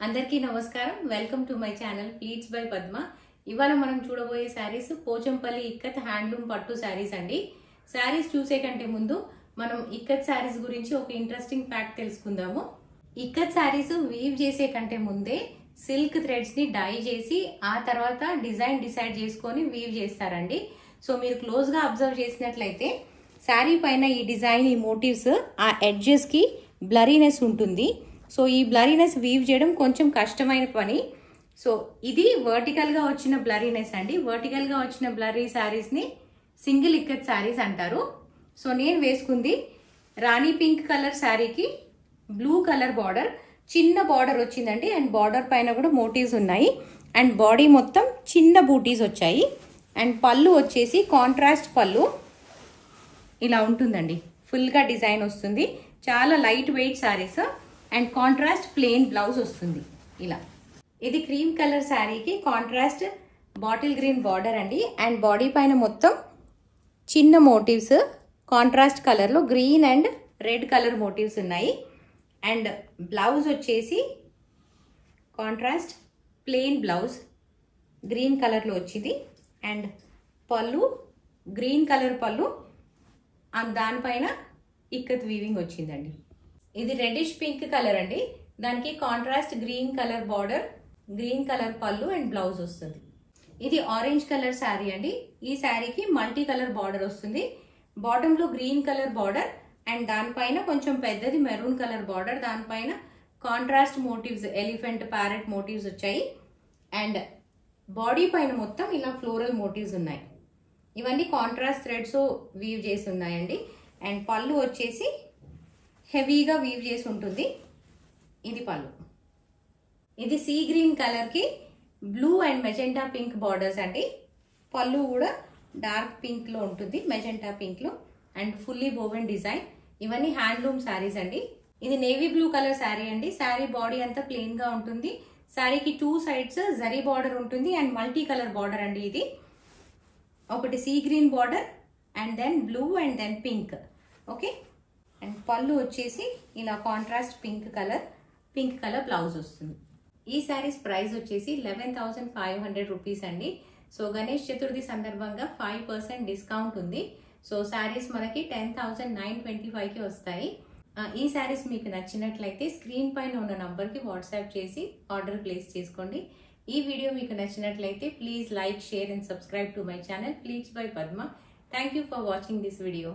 అందరికీ నమస్కారం. Welcome to my channel pleats by Padma. ఇవాళ మనం చూడబోయే శారీస్ పోచంపల్లి ఇక్కత్ హ్యాండ్లూమ్ పట్టు శారీస్ అండి. శారీస్ చూసే కంటే ముందు మనం ఇక్కత్ శారీస్ గురించి ఒక ఇంట్రెస్టింగ్ ఫ్యాక్ట్ తెలుసుకుందాము. ఇక్కత్ శారీస్ వీవ్ చేసే కంటే ముందే సిల్క్ థ్రెడ్స్ ని డై చేసి ఆ తర్వాత డిజైన్ డిసైడ్ చేసుకొని వీవ్ చేస్తారండి. సో మీరు క్లోజ్ గా అబ్జర్వ్ చేసినట్లయితే శారీ పైన ఈ డిజైన్, ఈ మోటివ్స్, ఆ ఎడ్జెస్ కి బ్లరీనెస్ ఉంటుంది. సో ఈ బ్లరీనెస్ వీవ్ చేయడం కొంచెం కష్టమైన పని. సో ఇది వర్టికల్ గా వచ్చిన బ్లరీనెస్ అండి. వర్టికల్ గా వచ్చిన బ్లరీ శారీస్ ని సింగిల్ ఇక్కత్ శారీస్ అంటారు. సో నేను వేసుకుంది రాణి పింక్ కలర్ శారీకి బ్లూ కలర్ బార్డర్, చిన్న బార్డర్ వచ్చిందండి. అండ్ బార్డర్ పైన కూడా మోటివ్స్ ఉన్నాయి. అండ్ బాడీ మొత్తం చిన్న బూటీస్ వచ్చాయి. అండ్ పళ్ళు వచ్చేసి కాంట్రాస్ట్ పళ్ళు ఇలా ఉంటుందండి. ఫుల్గా డిజైన్ వస్తుంది. చాలా lightweight saris. And contrast plain blouse వస్తుంది ఇలా. ఇది క్రీమ్ కలర్ శారీకి కాంట్రాస్ట్ బాటిల్ గ్రీన్ బార్డర్ అండి. అండ్ బాడీ పైన మొత్తం చిన్న మోటివ్స్ కాంట్రాస్ట్ కలర్లో green and red colour motifs ఉన్నాయి. అండ్ బ్లౌజ్ వచ్చేసి కాంట్రాస్ట్ ప్లెయిన్ బ్లౌజ్ గ్రీన్ కలర్లో వచ్చింది. అండ్ పళ్ళు గ్రీన్ కలర్ పళ్ళు, దానిపైన ఇక్కత్ వీవింగ్ వచ్చిందండి. ఇది రెడ్డిష్ పింక్ కలర్ అండి. దానికి contrast green colour border, green colour పళ్ళు అండ్ బ్లౌజ్ వస్తుంది. ఇది ఆరెంజ్ కలర్ శారీ అండి. ఈ శారీకి మల్టీ కలర్ బార్డర్ వస్తుంది. బాటమ్ లో గ్రీన్ కలర్ బార్డర్ అండ్ దానిపైన కొంచెం పెద్దది మెరూన్ కలర్ బార్డర్, దానిపైన contrast motifs, elephant, parrot motifs వచ్చాయి. అండ్ బాడీ పైన మొత్తం ఇలా ఫ్లోరల్ మోటివ్స్ ఉన్నాయి. ఇవన్నీ కాంట్రాస్ట్ థ్రెడ్స్ వీవ్ చేసి ఉన్నాయండి. అండ్ పళ్ళు వచ్చేసి హెవీగా వీవ్ చేసి ఉంటుంది. ఇది పళ్ళు. ఇది సీ గ్రీన్ కలర్కి blue and magenta pink borders అండి. పళ్ళు కూడా డార్క్ పింక్లో ఉంటుంది, మెజెంటా పింక్లో. And fully woven design. ఇవన్నీ హ్యాండ్లూమ్ శారీస్ అండి. ఇది నేవీ బ్లూ కలర్ శారీ అండి. శారీ బాడీ అంతా ప్లెయిన్గా ఉంటుంది. శారీకి టూ సైడ్స్ జరీ బార్డర్ ఉంటుంది అండ్ మల్టీ కలర్ బార్డర్ అండి. ఇది ఒకటి sea green border and then blue and then pink. Okay. And పళ్ళు వచ్చేసి ఇలా కాంట్రాస్ట్ పింక్ కలర్ బ్లౌజ్ వస్తుంది. ఈ శారీస్ ప్రైస్ వచ్చేసి 11,500 రూపీస్ అండి. సో గణేష్ చతుర్థి సందర్భంగా 5% డిస్కౌంట్ ఉంది. సో శారీస్ మనకి 10,925కి వస్తాయి. ఈ శారీస్ మీకు నచ్చినట్లయితే స్క్రీన్ పైన ఉన్న నంబర్కి వాట్సాప్ చేసి ఆర్డర్ ప్లేస్ చేసుకోండి. ఈ వీడియో మీకు నచ్చినట్లయితే please like, share and subscribe to my channel pleats by Padma. Thank you for watching this video.